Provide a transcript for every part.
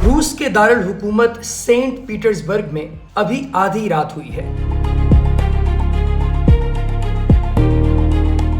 روس کے دارالحکومت سینٹ پیٹرزبرگ میں ابھی آدھی رات ہوئی ہے۔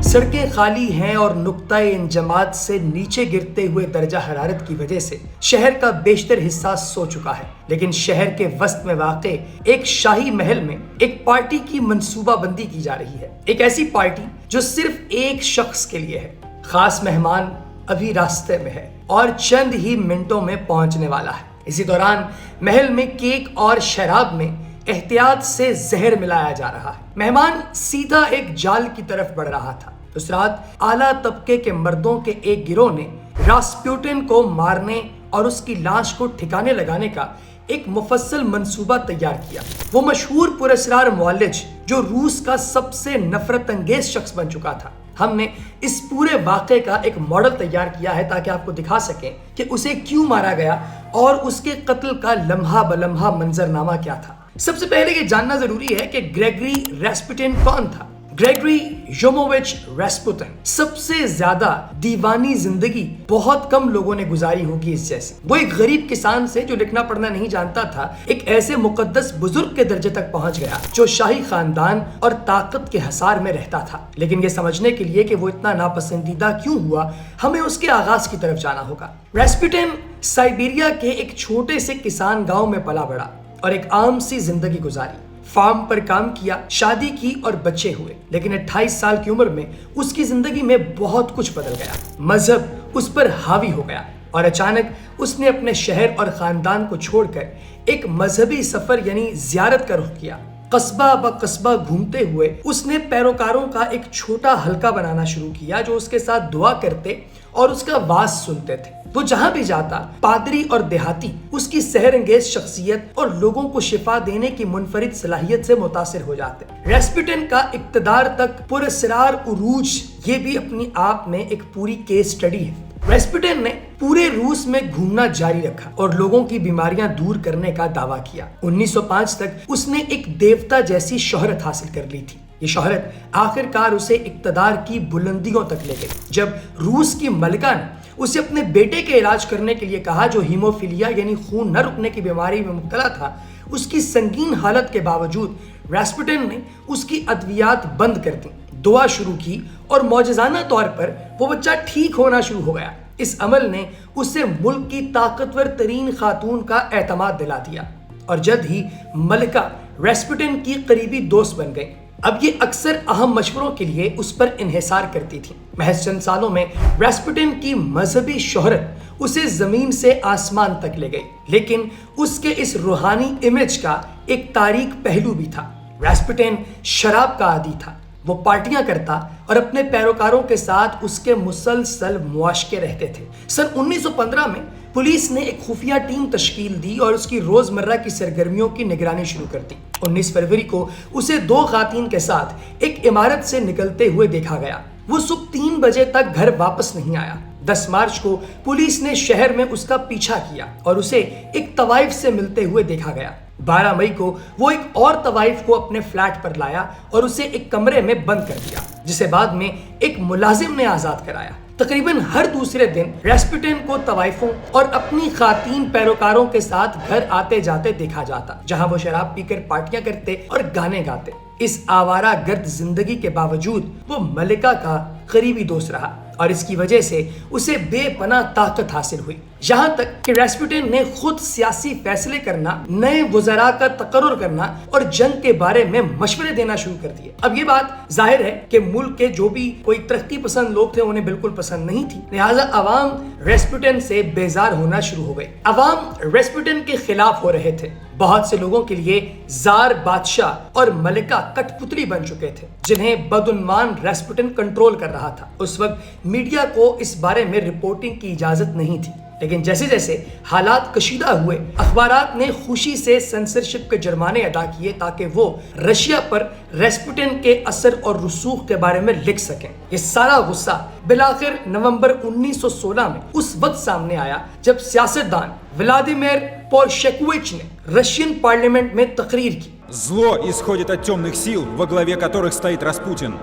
سڑکیں خالی ہیں اور نقطۂ انجماد سے نیچے گرتے ہوئے درجہ حرارت کی وجہ سے شہر کا بیشتر حصہ سو چکا ہے، لیکن شہر کے وسط میں واقع ایک شاہی محل میں ایک پارٹی کی منصوبہ بندی کی جا رہی ہے، ایک ایسی پارٹی جو صرف ایک شخص کے لیے ہے۔ خاص مہمان ابھی راستے میں ہے اور چند ہی منٹوں میں پہنچنے والا ہے۔ اسی دوران محل میں کیک اور شراب میں احتیاط سے زہر ملایا جا رہا ہے۔ مہمان سیدھا ایک جال کی طرف بڑھ رہا تھا۔ اس رات اعلیٰ طبقے کے مردوں کے ایک گروہ نے راسپوٹن کو مارنے اور اس کی لاش کو ٹھکانے لگانے کا ایک مفصل منصوبہ تیار کیا۔ وہ مشہور پراسرار معالج جو روس کا سب سے نفرت انگیز شخص بن چکا تھا۔ ہم نے اس پورے واقعے کا ایک ماڈل تیار کیا ہے تاکہ آپ کو دکھا سکیں کہ اسے کیوں مارا گیا اور اس کے قتل کا لمحہ بلمحہ منظرنامہ کیا تھا۔ سب سے پہلے یہ جاننا ضروری ہے کہ گریگری راسپوٹن کون تھا۔ گریگری یومووچ راسپوٹن سب سے زیادہ دیوانی زندگی بہت کم لوگوں نے گزاری ہوگی اس جیسی۔ وہ ایک غریب کسان سے جو لکھنا پڑھنا نہیں جانتا تھا ایک ایسے مقدس بزرگ کے درجے تک پہنچ گیا جو شاہی خاندان اور طاقت کے حصار میں رہتا تھا۔ لیکن یہ سمجھنے کے لیے کہ وہ اتنا ناپسندیدہ کیوں ہوا، ہمیں اس کے آغاز کی طرف جانا ہوگا۔ راسپوٹن سائبیریا کے ایک چھوٹے سے کسان گاؤں میں پلا بڑھا اور ایک عام سی زندگی گزاری۔ فارم پر کام کیا، شادی کی اور بچے ہوئے، لیکن 28 سال کی عمر میں اس کی زندگی میں بہت کچھ بدل گیا۔ مذہب اس پر حاوی ہو گیا اور اچانک اس نے اپنے شہر اور خاندان کو چھوڑ کر ایک مذہبی سفر یعنی زیارت کا رخ کیا۔ قصبہ بہ قصبہ گھومتے ہوئے اس نے پیروکاروں کا ایک چھوٹا حلقہ بنانا شروع کیا جو اس کے ساتھ دعا کرتے اور اس کا واعظ سنتے تھے۔ وہ جہاں بھی جاتا پادری اور دیہاتی اس کی سحر انگیز شخصیت اور لوگوں کو شفا دینے کی منفرد صلاحیت سے متاثر ہو جاتے۔ راسپوٹن کا اقتدار تک پراسرار عروج یہ بھی اپنی آپ میں ایک پوری کیس سٹڈی ہے۔ راسپوٹن نے پورے روس میں گھومنا جاری رکھا اور لوگوں کی بیماریاں دور کرنے کا دعویٰ کیا۔ 1905 تک اس نے ایک دیوتا جیسی شہرت حاصل کر لی تھی۔ یہ شہرت آخر کار اسے اقتدار کی بلندیوں تک لے گئی۔ جب روس کی ملکہ نے اسے اپنے بیٹے کے علاج کرنے کے لیے کہا جو ہیموفیلیا یعنی خون نہ رکنے کی بیماری میں مبتلا تھا، اس کی سنگین حالت کے باوجود راسپوٹن نے اس کی ادویات بند کر دیں، دعا شروع کی اور معجزانہ طور پر وہ بچہ ٹھیک ہونا شروع ہو گیا۔ اس عمل نے اسے ملک کی طاقتور ترین خاتون کا اعتماد دلا دیا اور جلد ہی ملکہ راسپوٹن کی قریبی دوست بن گئی۔ اب یہ اکثر اہم مشوروں کے لیے اس پر انحصار کرتی تھی۔ محض چند سالوں میں راسپوٹن کی مذہبی شہرت اسے زمین سے آسمان تک لے گئی، لیکن اس کے اس روحانی امیج کا ایک تاریک پہلو بھی تھا۔ راسپوٹن شراب کا عادی تھا، وہ پارٹیاں کرتا اور اپنے پیروکاروں کے ساتھ اس کے مسلسل مواشقے رہتے تھے۔ سن 1915 میں پولیس نے ایک خفیہ ٹیم تشکیل دی اور اس کی روزمرہ کی سرگرمیوں کی نگرانی شروع کر دی۔ 19 فروری کو اسے 2 خواتین کے ساتھ ایک عمارت سے نکلتے ہوئے دیکھا گیا۔ وہ صبح 3 بجے تک گھر واپس نہیں آیا۔ 10 مارچ کو پولیس نے شہر میں اس کا پیچھا کیا اور اسے ایک طوائف سے ملتے ہوئے دیکھا گیا۔ 12 مئی کو وہ ایک اور طوائف کو اپنے فلیٹ پر لایا اور اسے ایک کمرے میں بند کر دیا، جسے بعد میں ایک ملازم نے آزاد کرایا۔ تقریباً ہر دوسرے دن راسپوٹن کو طوائفوں اور اپنی خواتین پیروکاروں کے ساتھ گھر آتے جاتے دیکھا جاتا، جہاں وہ شراب پی کر پارٹیاں کرتے اور گانے گاتے۔ اس آوارہ گرد زندگی کے باوجود وہ ملکہ کا قریبی دوست رہا اور اس کی وجہ سے اسے بے پناہ طاقت حاصل ہوئی، یہاں تک کہ راسپوٹن نے خود سیاسی فیصلے کرنا، نئے وزراء کا تقرر کرنا اور جنگ کے بارے میں مشورے دینا شروع کر دیے۔ اب یہ بات ظاہر ہے کہ ملک کے جو بھی کوئی ترقی پسند لوگ تھے انہیں بالکل پسند نہیں تھی، لہٰذا عوام راسپوٹن سے بیزار ہونا شروع ہو گئی۔ عوام راسپوٹن کے خلاف ہو رہے تھے۔ بہت سے لوگوں کے لیے زار بادشاہ اور ملکہ کٹ پتلی بن چکے تھے جنہیں بدعنوان راسپوٹن کنٹرول کر رہا تھا۔ اس وقت میڈیا کو اس بارے میں رپورٹنگ کی اجازت نہیں تھی، لیکن جیسے جیسے حالات کشیدہ ہوئے اخبارات نے خوشی سے سنسرشپ کے جرمانے ادا کیے تاکہ وہ رشیا پر راسپوٹن کے اثر اور رسوخ کے بارے میں لکھ سکیں۔ یہ سارا غصہ بالآخر نومبر 1916 میں اس وقت سامنے آیا جب سیاستدان ولادیمیر پورشیکووچ نے رشین پارلیمنٹ میں تقریر کی۔ Зло исходит от темных сил, во главе которых стоит Распутин.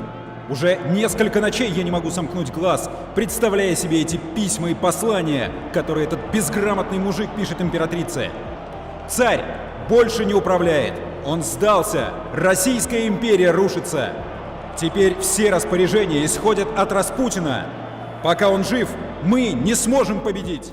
Уже несколько ночей я не могу сомкнуть глаз, представляя себе эти письма и послания, которые этот безграмотный мужик пишет императрице. Царь больше не управляет. Он сдался. Российская империя рушится. Теперь все распоряжения исходят от Распутина. Пока он жив, мы не сможем победить.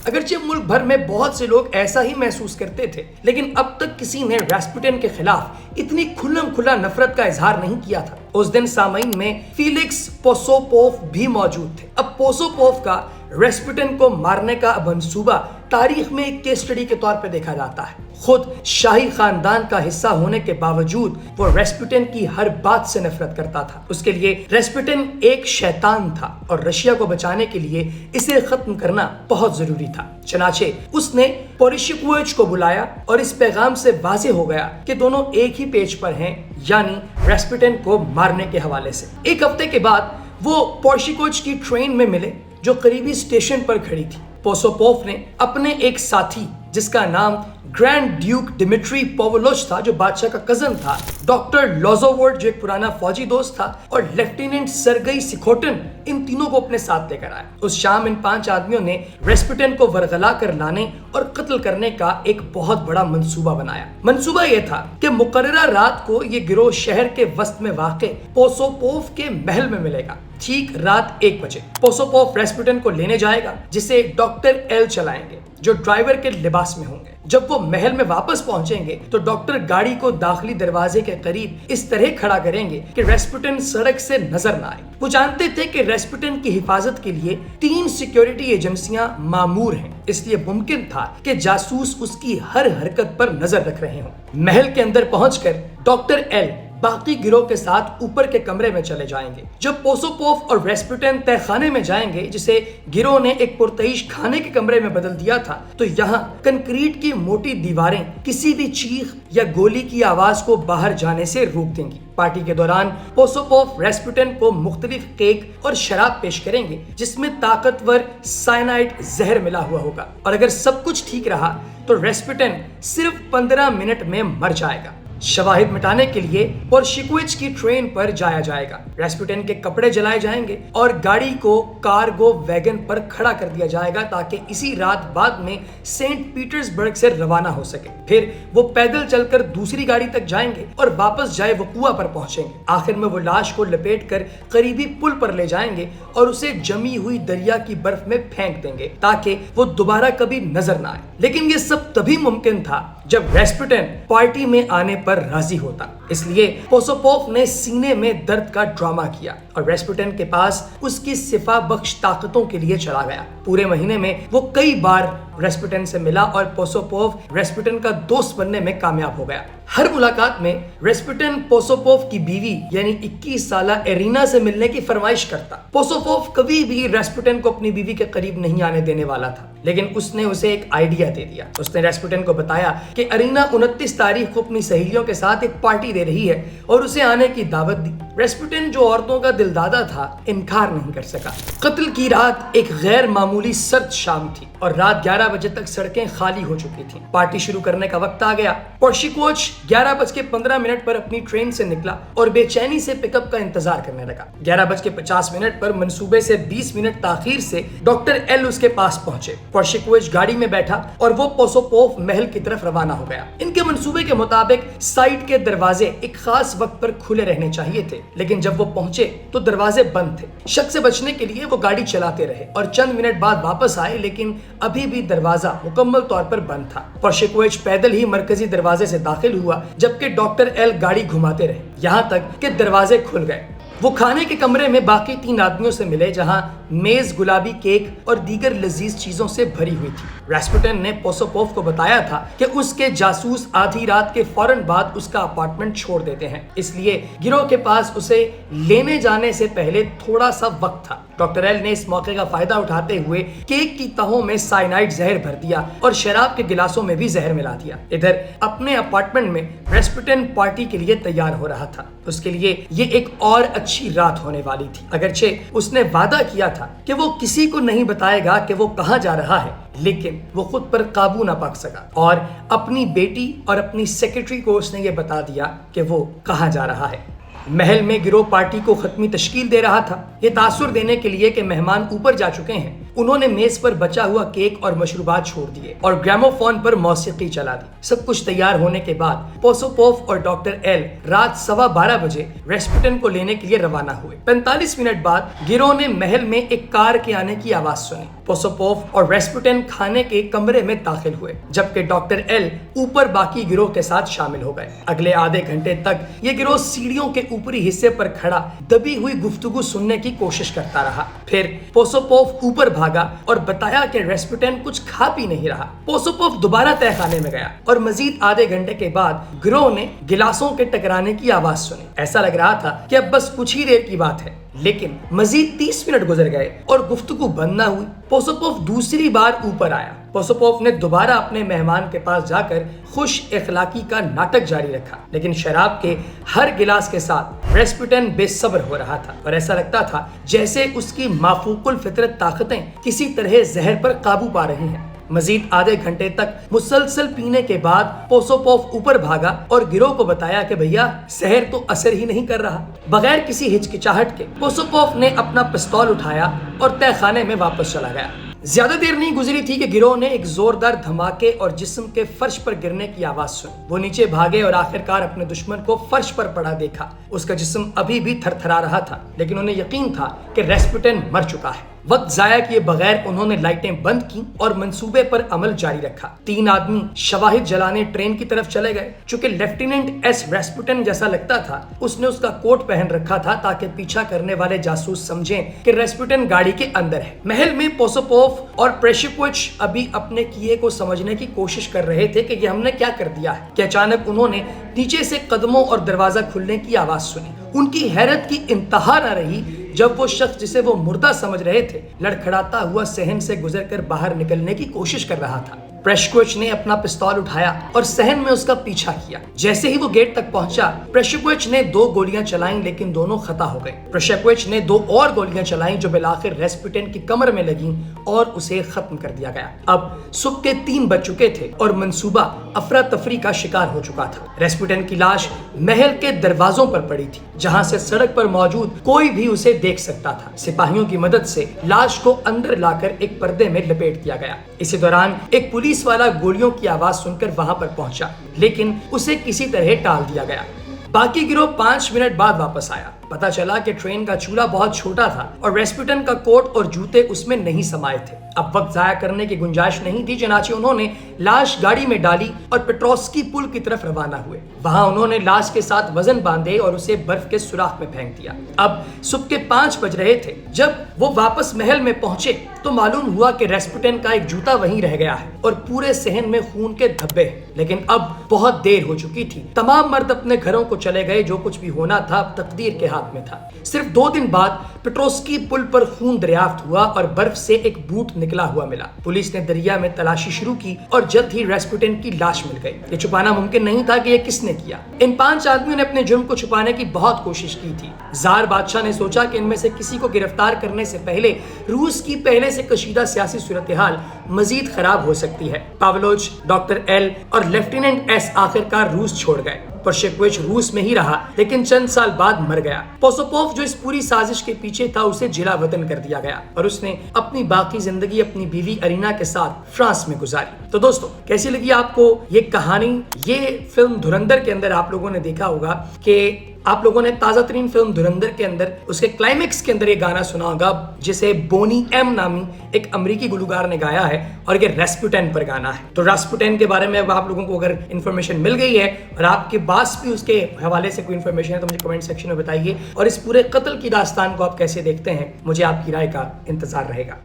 अगरचे मुल्क भर में बहुत से लोग ऐसा ही महसूस करते थे, लेकिन अब तक किसी ने रास्पुटिन के खिलाफ इतनी खुल्लम खुला नफरत का इजहार नहीं किया था। उस दिन सामईन में फीलिक्स पोसोपोव भी मौजूद थे। अब पोसोपोव का रास्पुटिन को मारने का मंसूबा तारीख में एक केस स्टडी के तौर पर देखा जाता है। खुद शाही खानदान का हिस्सा होने के बावजूद वो रास्पुटिन की हर बात से नफरत करता था। उसके लिए रास्पुटिन एक शैतान था और रशिया को बचाने के लिए इसे खत्म करना बहुत जरूरी था। चनाचे उसने पोरिशकोविच को बुलाया और इस पैगाम से वाज़ेह हो गया कि दोनों एक ही पेज पर हैं, यानी रास्पुटिन को मारने के हवाले से। एक हफ्ते के बाद वो पोरिशकोविच की ट्रेन में मिले जो करीबी स्टेशन पर खड़ी थी। पोसोपोव ने अपने एक साथी जिसका नाम ग्रैंड ड्यूक डिमिट्री पोवलोच था, जो बादशाह का कजन था, डॉक्टर लोजोवोर्ड जो एक पुराना फौजी दोस्त था, और लेफ्टिनेंट सर्गई सिखोटिन, इन तीनों को अपने साथ लेकर आए। उस शाम इन 5 आदमियों ने रास्पुटिन को वरगला कर लाने और कत्ल करने का एक बहुत बड़ा मंसूबा बनाया। मंसूबा यह था कि मुकर्ररा रात को ये गिरोह शहर के वस्त में वाक़े पोसोपोव के महल में मिलेगा। ठीक रात 1 बजे पोसोपोव रास्पुटिन को लेने जाएगा, जिसे डॉक्टर एल चलाएंगे, जो ड्राइवर के लिबास में होंगे। जब वो महल में वापस पहुंचेंगे तो डॉक्टर गाड़ी को दाखिली दरवाजे के करीब इस तरह खड़ा करेंगे कि रास्पुटिन सड़क से नजर ना आए। वो जानते थे कि रास्पुटिन की हिफाजत के लिए 3 सिक्योरिटी एजेंसियां मामूर हैं, इसलिए मुमकिन था कि जासूस उसकी हर हरकत पर नजर रख रहे हों। महल के अंदर पहुंचकर डॉक्टर एल बाकी गिरोह के साथ ऊपर के कमरे में चले जाएंगे। जब पोसोपोव और रास्पुटिन तहखाने में जाएंगे, जिसे गिरोह ने एक पुरतईश खाने के कमरे में बदल दिया था, तो यहाँ कंक्रीट की मोटी दीवारें किसी भी चीख या गोली की आवाज को बाहर जाने से रोक देंगी। पार्टी के दौरान पोसोपोव रास्पुटिन को मुख्तलिफ केक और शराब पेश करेंगे, जिसमें ताकतवर साइनाइड जहर मिला हुआ होगा, और अगर सब कुछ ठीक रहा तो रास्पुटिन सिर्फ 15 मिनट में मर जाएगा। शवाहिद मिटाने के लिए पोरिशकोविच की ट्रेन पर जाया जाएगा। रास्पुटिन के कपड़े जलाए जाएंगे और गाड़ी को कार्गो वैगन पर खड़ा कर दिया जाएगा, ताकि इसी रात बाद में सेंट पीटर्सबर्ग से रवाना हो सके। फिर वो पैदल चलकर दूसरी गाड़ी तक जाएंगे और वापस जाए वकुआ पर पहुंचेंगे। आखिर में वो लाश को लपेटकर करीबी पुल पर ले जाएंगे और उसे जमी हुई दरिया की बर्फ में फेंक देंगे, ताकि वो दोबारा कभी नजर ना आए। लेकिन ये सब तभी मुमकिन था जब रास्पुटिन पार्टी में आने पर राजी होता। इसलिए पोसोपोव ने सीने में दर्द का ड्रामा किया और रास्पुटिन के पास उसकी सिफा बख्श ताकतों के लिए चला गया। पूरे महीने में वो कई बार रास्पुटिन से मिला और पोसोपोव रास्पुटिन का दोस्त बनने में कामयाब हो गया। हर मुलाकात में रास्पुटिन पोसोपोव की बीवी यानी 21 साला एरिना से मिलने की फरमाइश करता। पोसोपोव कभी भी रास्पुटिन को अपनी बीवी के करीब नहीं आने देने वाला था, लेकिन उसने उसे एक आइडिया दे दिया। उसने रास्पुटिन को बताया कि एरिना 29 तारीख को अपनी सहेलियों के साथ एक पार्टी दे रही है और उसे आने की दावत दी। रास्पुटिन, जो औरतों का दिलदादा था, इनकार नहीं कर सका। कत्ल की रात एक गैर मामूली सर्द शाम थी और रात 11 बजे तक सड़कें खाली हो चुकी थीं। पार्टी शुरू करने का वक्त आ गया। पोरिशकोविच 11:15 पर अपनी ट्रेन से निकला और बेचैनी से पिकअप का इंतजार करने लगा। 11:50 पर मंसूबे से 20 मिनट ताखीर से डॉक्टर एल उसके पास पहुंचे। पोरिशकोविच गाड़ी में बैठा और वो पोसोपोव महल की तरफ रवाना हो गया। इनके मंसूबे के मुताबिक साइड के दरवाजे एक खास वक्त पर खुले रहने चाहिए थे, लेकिन जब वो पहुंचे तो दरवाजे बंद थे। शक से बचने के लिए वो गाड़ी चलाते रहे और चंद मिनट बाद वापस आए, लेकिन अभी भी दरवाजा मुकम्मल तौर पर बंद था। पोरिशकोविच पैदल ही मरकजी दरवाजे से दाखिल हुआ, जबकि डॉक्टर एल गाड़ी घुमाते रहे, यहाँ तक कि दरवाजे खुल गए। वो खाने के कमरे में बाकी 3 आदमियों से मिले, जहां मेज गुलाबी केक और दीगर लजीज चीजों से भरी हुई थी। रास्पुटिन ने पोसोपोव को बताया था कि उसके जासूस आधी रात के फौरन बाद उसका अपार्टमेंट छोड़ देते हैं, इसलिए गिरोह के पास उसे लेने जाने से पहले थोड़ा सा वक्त था। डॉक्टर एल ने इस मौके का फायदा उठाते हुए केक की तहों में साइनाइड जहर भर दिया और शराब के गिलासों में भी जहर मिला दिया। इधर अपने अपार्टमेंट में रास्पुटिन पार्टी के लिए तैयार हो रहा था। उसके लिए ये एक और अच्छी रात होने वाली थी। अगरचे उसने वादा किया था कि वो किसी को नहीं बताएगा कि वो कहाँ जा रहा है, लेकिन वो खुद पर काबू ना पा सका और अपनी बेटी और अपनी सेक्रेटरी को उसने ये बता दिया कि वो कहाँ जा रहा है। महल में गिरोह पार्टी को खत्मी तश्कील दे रहा था। ये तासुर देने के लिए कि मेहमान ऊपर जा चुके हैं, उन्होंने मेज पर बचा हुआ केक और मशरूबात छोड़ दिए और ग्रामोफोन पर मौसीकी चला दी। सब कुछ तैयार होने के बाद पोसोपोव और डॉक्टर एल रात 12:15 बजे रेस्पुटिन को लेने के लिए रवाना हुए। 45 मिनट बाद गिरोह ने महल में एक कार के आने की आवाज सुनी। पोसोपोव और रेस्पुटिन खाने के कमरे में दाखिल हुए, जबकि डॉक्टर एल ऊपर बाकी गिरोह के साथ शामिल हो गए। अगले आधे घंटे तक ये गिरोह सीढ़ियों के ऊपरी हिस्से पर खड़ा दबी हुई गुफ्तगू सुनने की कोशिश करता रहा। फिर पोसोपोव ऊपर भागा और बताया कि रेस्पुटिन कुछ खा पी नहीं रहा। पोसोपोव दोबारा तहखाने में गया और मजीद आधे घंटे के बाद गिरोह ने गिलासों के टकराने की आवाज सुनी। ऐसा लग रहा था कि अब बस कुछ ही देर की बात है, लेकिन मजीद 30 मिनट गुजर गए और गुफ्तगू बंद न हुई। पोसोपोव दूसरी बार ऊपर आया। पोसोपोव ने दोबारा अपने मेहमान के पास जाकर खुश इखलाकी का नाटक जारी रखा, लेकिन शराब के हर गिलास के साथ रेस्पुटिन बेसब्र हो रहा था और ऐसा लगता था जैसे उसकी माफूकुल फितरत ताकतें किसी तरह जहर पर काबू पा रही हैं। मजीद आधे घंटे तक मुसलसल पीने के बाद पोसोपोव ऊपर भागा और गिरोह को बताया कि भैया शहर तो असर ही नहीं कर रहा। बगैर किसी हिचकिचाहट के पोसोपोव ने अपना पिस्तौल उठाया और तहखाने में वापस चला गया। ज्यादा देर नहीं गुजरी थी कि गिरोह ने एक जोरदार धमाके और जिस्म के फर्श पर गिरने की आवाज सुनी। वो नीचे भागे और आखिरकार अपने दुश्मन को फर्श पर पड़ा देखा। उसका जिस्म अभी भी थरथरा रहा था, लेकिन उन्हें यकीन था कि रेस्पुटिन मर चुका है। वक्त जाया किए बगैर उन्होंने लाइटें बंद की और मंसूबे पर अमल जारी रखा। 3 आदमी शवाहिद जलाने ट्रेन की तरफ चले गए। चूंकि लेफ्टिनेंट एस रेस्पुटिन जैसा लगता था, उसने उसका कोट पहन रखा था ताकि पीछा करने वाले जासूस समझें कि रेस्पुटिन गाड़ी के अंदर है। महल में पोसोपोव और प्रेशिकोविच अभी अपने किए को समझने की कोशिश कर रहे थे कि ये हमने क्या कर दिया है कि अचानक उन्होंने नीचे से कदमों और दरवाजा खुलने की आवाज सुनी। उनकी हैरत की इंतहा न रही जब वो शख्स जिसे वो मुर्दा समझ रहे थे लड़खड़ाता हुआ सहन से गुजरकर बाहर निकलने की कोशिश कर रहा था। प्रेशिकोविच ने अपना पिस्तौल उठाया और सहन में उसका पीछा किया। जैसे ही वो गेट तक पहुंचा, प्रेशिकोविच ने 2 गोलियां चलाईं, लेकिन दोनों खता हो गई। प्रेशिकोविच ने 2 और गोलियां चलाईं जो बिलाखिर रेस्पुटिन की कमर में लगीं और उसे खत्म कर दिया गया। अब सुबह के 3 बज चुके थे और मंसूबा अफरा तफरी का शिकार हो चुका था। रेस्पुटिन की लाश महल के दरवाजों पर पड़ी थी, जहां से सड़क पर मौजूद कोई भी उसे देख सकता था। सिपाहियों की मदद से लाश को अंदर लाकर एक पर्दे में लपेट दिया गया। इसी दौरान एक पुलिस वाला गोलियों की आवाज सुनकर वहां पर पहुंचा, लेकिन उसे किसी तरह टाल दिया गया। बाकी गिरोह 5 मिनट बाद वापस आया। पता चला कि ट्रेन का चूल्हा बहुत छोटा था और रेस्पुटिन का कोट और जूते उसमें नहीं समाये थे। अब वक्त जाया करने की गुंजाइश नहीं थी, चनाचे उन्होंने लाश गाड़ी में डाली और पेट्रोस्की पुल की तरफ रवाना हुए। वहां उन्होंने लाश के साथ वजन बांधे और उसे बर्फ के सुराख में फेंक दिया। अब सुबह के 5 बज रहे थे। जब वो वापस महल में पहुंचे तो मालूम हुआ कि रेस्पुटिन का एक जूता वहीं रह गया है और पूरे सहन में खून के धब्बे हैं। लेकिन अब बहुत देर हो चुकी थी। तमाम मर्द अपने घरों को चले गए। जो कुछ भी होना था अब तकदीर के हाथ में था। सिर्फ 2 दिन बाद पेट्रोस्की पुल पर खून दरियाफ्त हुआ और बर्फ से एक बूट निकला हुआ मिला। पुलिस ने दरिया में तलाशी शुरू की और जल्द ही रेस्पुटिन की लाश मिल गई। ये छुपाना मुमकिन नहीं था कि ये किसने किया। इन 5 आदमियों ने अपने जुर्म को छुपाने की बहुत कोशिश की थी। जार बादशाह ने सोचा कि इनमें से किसी को गिरफ्तार करने से पहले रूस की पहले से कशीदा सियासी सूरत-ए-हाल मजीद खराब हो सकती है। पावलोच, डॉक्टर एल और लेफ्टिनेंट एस आखिरकार रूस छोड़ गए। प्रेशिकोविच रूस में ही रहा, लेकिन चंद साल बाद मर गया। पोसोपोव जो इस पूरी साजिश के पीछे था, उसे जिला वतन कर दिया गया और उसने अपनी बाकी जिंदगी अपनी बीवी अरीना के साथ फ्रांस में गुजारी। तो दोस्तों, कैसी लगी आपको ये कहानी? ये फिल्म धुरंधर के अंदर आप लोगों ने देखा होगा कि आप लोगों ने ताजा तरीन फिल्म धुरंधर के अंदर उसके क्लाइमेक्स के अंदर ये गाना सुना होगा जिसे बोनी एम नामी एक अमेरिकी गुलकार ने गाया है और ये रेस्पुटिन पर गाना है। तो रेस्पुटिन के बारे में अब आप लोगों को अगर इन्फॉर्मेशन मिल गई है और आपके पास भी उसके हवाले से कोई इन्फॉर्मेशन है तो मुझे कमेंट सेक्शन में बताइए। और इस पूरे कत्ल की दास्तान को आप कैसे देखते हैं, मुझे आपकी राय का इंतजार रहेगा।